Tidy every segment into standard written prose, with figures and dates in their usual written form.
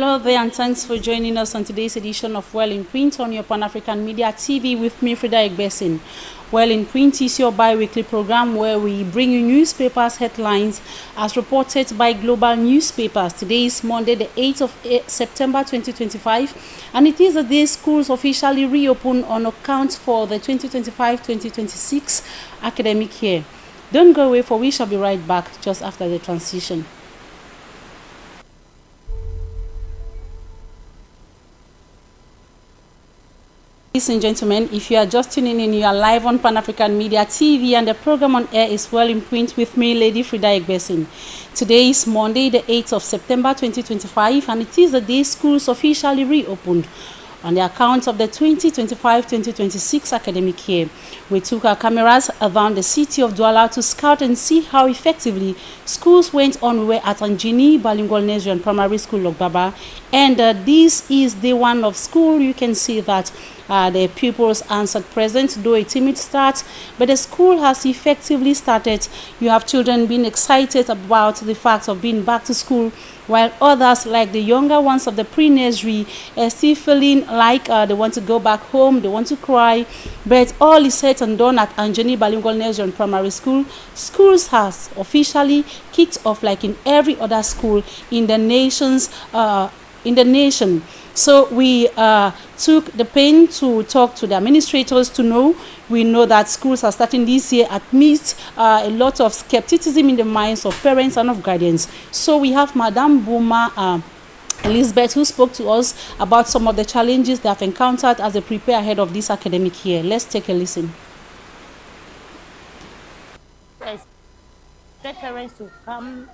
Hello there, and thanks for joining us on today's edition of Well in Print on your Pan-African Media TV with me, Frida EGBESON. Well in Print is your bi-weekly program where we bring you newspapers headlines as reported by global newspapers. Today is Monday, the 8th of September 2025, and it is the day schools officially reopen on account for the 2025-2026 academic year. Don't go away, for we shall be right back just after the transition. Ladies and gentlemen, if you are just tuning in, you are live on Pan-African Media TV, and the program on air is Well in Print with me, Lady Frida EGBESON. Today is Monday, the 8th of September 2025, and it is the day schools officially reopened on the account of the 2025-2026 academic year. We took our cameras around the city of Douala to scout and see how effectively schools went on. We were at Anjini Bilingual Nigerian Primary School, Logbaba, and this is day one of school. You can see that the pupils answered present, though a timid start, but the school has effectively started. You have children being excited about the fact of being back to school, while others, like the younger ones of the pre-nursery, are still feeling like they want to go back home, they want to cry. But all is said and done at Anjani Bilingual Nigerian Primary School. Schools has officially kicked off like in every other school in the nation. So we took the pain to talk to the administrators to know. We know that schools are starting this year amidst a lot of skepticism in the minds of parents and of guardians. So we have Madam Buma Elizabeth, who spoke to us about some of the challenges they have encountered as they prepare ahead of this academic year. Let's take a listen. Expect parents to come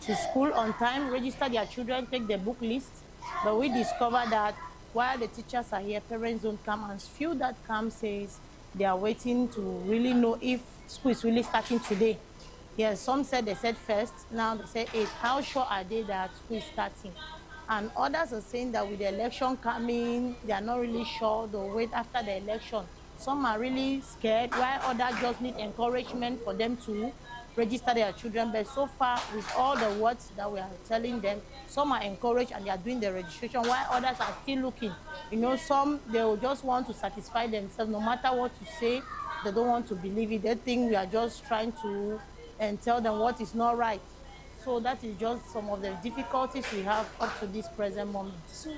to school on time, register their children, take their book list. But we discovered that while the teachers are here, parents don't come, and few that come says they are waiting to really know if school is really starting today. Yes, some said they said first, now they say 8. How sure are they that school is starting? And others are saying that with the election coming, they are not really sure. They'll wait after the election. Some are really scared, while others just need encouragement for them to register their children. But so far, with all the words that we are telling them, some are encouraged and they are doing the registration, while others are still looking. You know, some, they will just want to satisfy themselves. No matter what you say, they don't want to believe it. They think we are just trying to tell them what is not right. So that is just some of the difficulties we have up to this present moment. So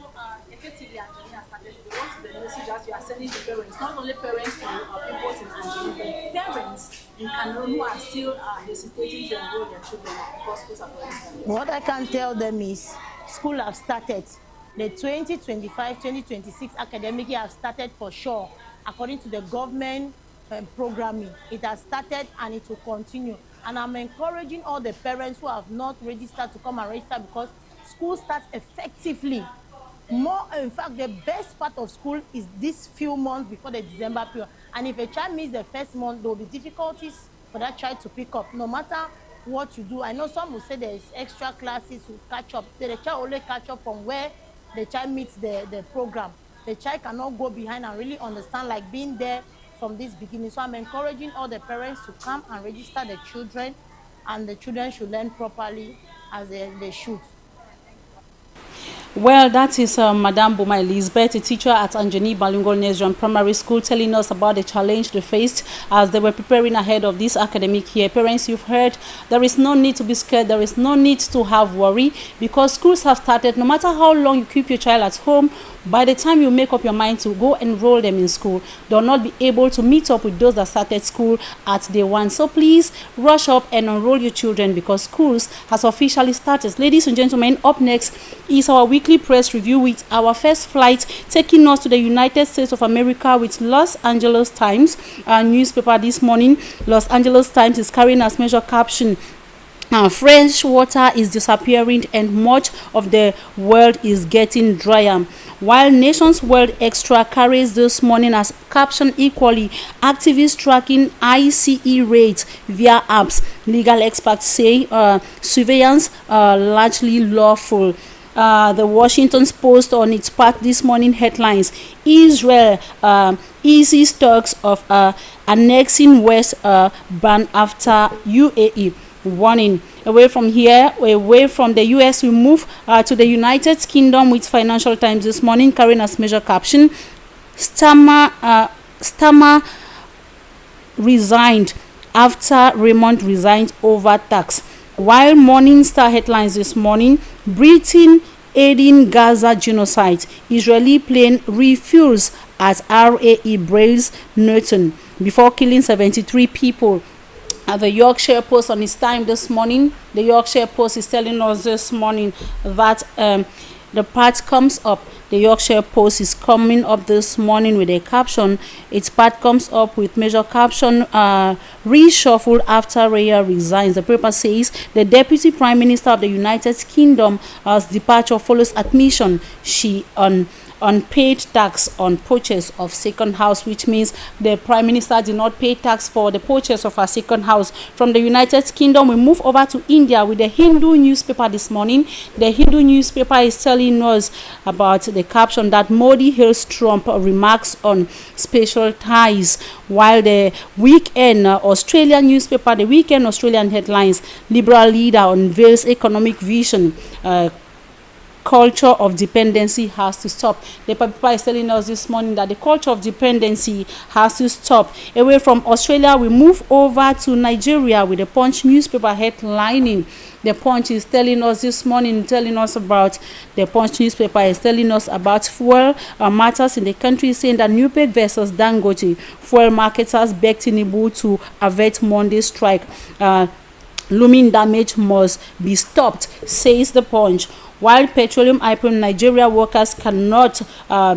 effectively, Anjani has started. What is the message that you are sending to parents? Not only parents to people in Anjani, but parents in Cameroon who are still hesitating to enroll their children because schools are started. What I can tell them is school have started. The 2025-2026 academic year has started for sure. According to the government programming, it has started and it will continue. And I'm encouraging all the parents who have not registered to come and register, because school starts effectively. More, in fact, the best part of school is this few months before the December period. And if a child misses the first month, there will be difficulties for that child to pick up, no matter what you do. I know some will say there is extra classes to catch up. The child only catch up from where the child meets the program. The child cannot go behind and really understand, like being there from this beginning. So I'm encouraging all the parents to come and register the children, and the children should learn properly as they should. Well, that is Madam Buma Elizabeth, a teacher at Anjani Bilingual Nigerian Primary School, telling us about the challenge they faced as they were preparing ahead of this academic year. Parents, you've heard, there is no need to be scared. There is no need to have worry, because schools have started. No matter how long you keep your child at home, by the time you make up your mind to go enroll them in school, they'll not be able to meet up with those that started school at day one. So please rush up and enroll your children, because schools has officially started. Ladies and gentlemen, up next is our weekly press review with our first flight taking us to the United States of America with Los Angeles Times, our newspaper this morning. Los Angeles Times is carrying as major caption, fresh water is disappearing and much of the world is getting drier. While Nation's World Extra carries this morning as caption equally, activists tracking ICE rates via apps. Legal experts say surveillance largely lawful. The Washington Post on its part this morning headlines: Israel eases talks of annexing West Bank after UAE warning. Away from here, away from the US, we move to the United Kingdom with Financial Times this morning, carrying as major caption, Starmer resigned after Raymond resigned over tax. While Morning Star headlines this morning, Britain aiding Gaza genocide, Israeli plane refuels at RAE Brails Norton before killing 73 people. At the Yorkshire Post on its time this morning, the Yorkshire Post is telling us this morning that the part comes up. The Yorkshire Post is coming up this morning with a caption. Its part comes up with major caption, reshuffled after Raya resigns. The paper says the Deputy Prime Minister of the United Kingdom's departure follows admission she unpaid tax on purchase of second house, which means the Prime Minister did not pay tax for the purchase of her second house. From the United Kingdom, we move over to India with the Hindu newspaper this morning. The Hindu newspaper is telling us about the caption that Modi hails Trump remarks on special ties, while the Weekend Australian newspaper, the Weekend Australian headlines, Liberal leader unveils economic vision, culture of dependency has to stop. The paper is telling us this morning that the culture of dependency has to stop. Away from Australia, we move over to Nigeria with the Punch newspaper headlining. The Punch is telling us this morning, the Punch newspaper is telling us about fuel matters in the country, saying that NUPEC versus Dangote. Fuel marketers beg Tinubu to avert Monday's strike. Looming damage must be stopped, says the Punch. While petroleum IPO Nigeria workers cannot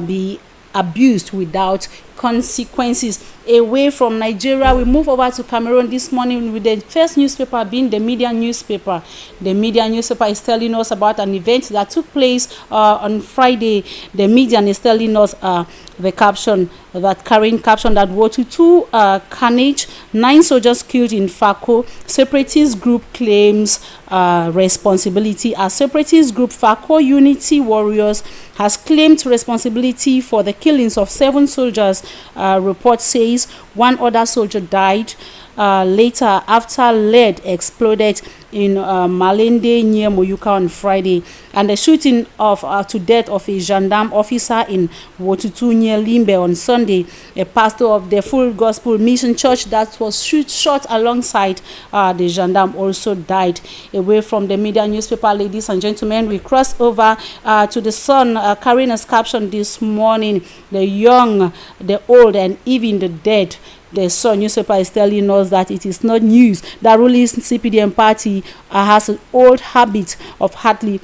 be abused without consequences. Away from Nigeria, we move over to Cameroon this morning with the first newspaper being the Media newspaper. The Media newspaper is telling us about an event that took place on Friday. The Media is telling us the caption, that carrying caption that Wotutu carnage, 9 soldiers killed in Fako. Separatist group claims responsibility. A separatist group, Fako Unity Warriors, has claimed responsibility for the killings of 7 soldiers. Report says one other soldier died later after lead exploded in Malende near Moyuka on Friday, and the shooting of to death of a gendarme officer in Wotutu near Limbe on Sunday. A pastor of the Full Gospel Mission Church that was shot alongside the gendarme also died. Away from the Media newspaper, ladies and gentlemen, we cross over to the Sun, carrying a caption this morning: the young, the old, and even the dead. The Sun newspaper is telling us that it is not news that ruling CPDM party has an old habit of hardly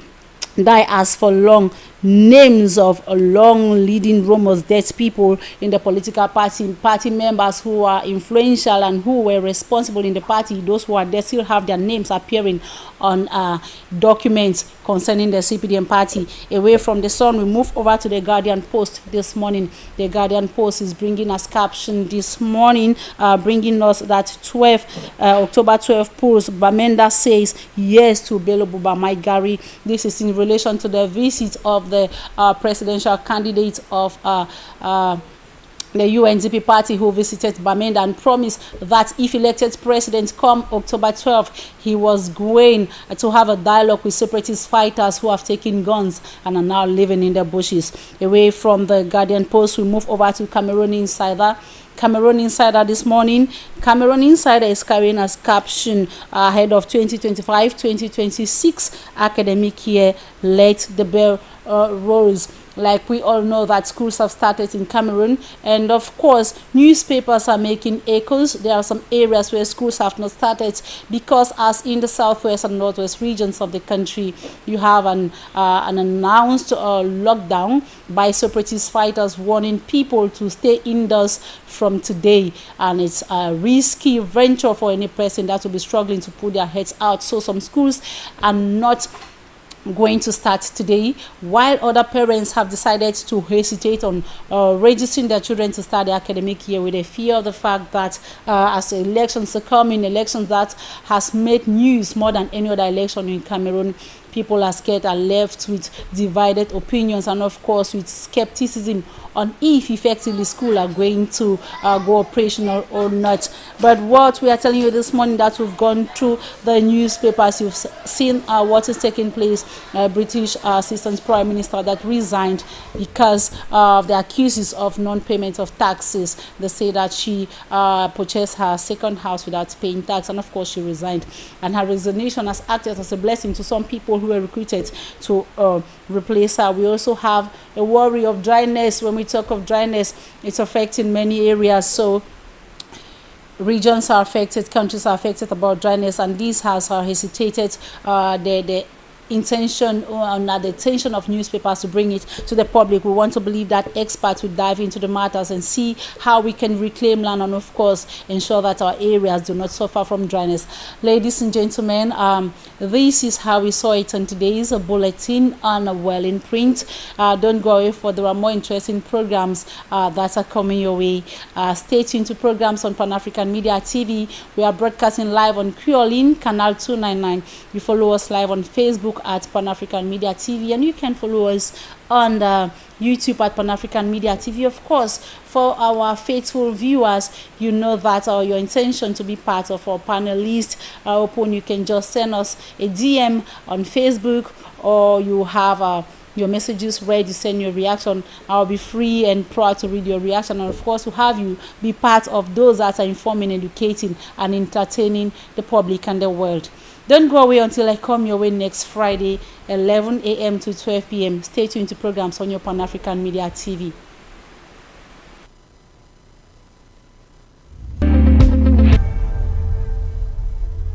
die as for long. Names of long leading rumors, dead people in the political party members who are influential and who were responsible in the party, those who are there still have their names appearing on documents concerning the CPDM party. Away from the Sun, we move over to the Guardian Post this morning. The Guardian Post is bringing us caption this morning, bringing us that October 12 polls. Bamenda says yes to Bello Buba Maigari. This is in relation to the visit of the presidential candidate of the UNDP party, who visited Bamenda and promised that if elected president come October 12, he was going to have a dialogue with separatist fighters who have taken guns and are now living in the bushes. Away from the Guardian Post, we move over to Cameroon Insider. Cameroon Insider this morning. Cameroon Insider is carrying as caption ahead of 2025-2026 academic year, let the bell rolls. Like we all know that schools have started in Cameroon, and of course newspapers are making echoes. There are some areas where schools have not started because, as in the southwest and northwest regions of the country, you have an announced lockdown by separatist fighters, warning people to stay indoors from today, and it's a risky venture for any person that will be struggling to put their heads out. So some schools are not going to start today, while other parents have decided to hesitate on registering their children to start the academic year with a fear of the fact that as elections are coming, elections that has made news more than any other election in Cameroon, people are scared, are left with divided opinions, and of course with skepticism on if effectively school are going to go operational or not. But what we are telling you this morning, that we've gone through the newspapers, you've seen what is taking place. British Assistant Prime Minister that resigned because of the accuses of non-payment of taxes. They say that she purchased her second house without paying tax, and of course she resigned. And her resignation has acted as a blessing to some people who were recruited to replace her. We also have a worry of dryness. When we talk of dryness, it's affecting many areas. So regions are affected, countries are affected about dryness, and this has hesitated the intention on the attention of newspapers to bring it to the public. We want to believe that experts will dive into the matters and see how we can reclaim land, and of course ensure that our areas do not suffer from dryness. Ladies and gentlemen, this is how we saw it on today's bulletin on Well in Print. Don't go away, for there are more interesting programs that are coming your way. Stay tuned to programs on Pan-African Media TV. We are broadcasting live on Creolin Canal 299. You follow us live on Facebook at Pan-African Media TV, and you can follow us on the YouTube at Pan-African Media TV. Of course, for our faithful viewers, you know that your intention to be part of our panel list open. You can just send us a DM on Facebook, or you have your messages ready, send your reaction. I'll be free and proud to read your reaction, and of course to have you be part of those that are informing, educating and entertaining the public and the world. Don't go away until I come your way next Friday, 11 a.m. to 12 p.m. Stay tuned to programs on your Pan-African Media TV.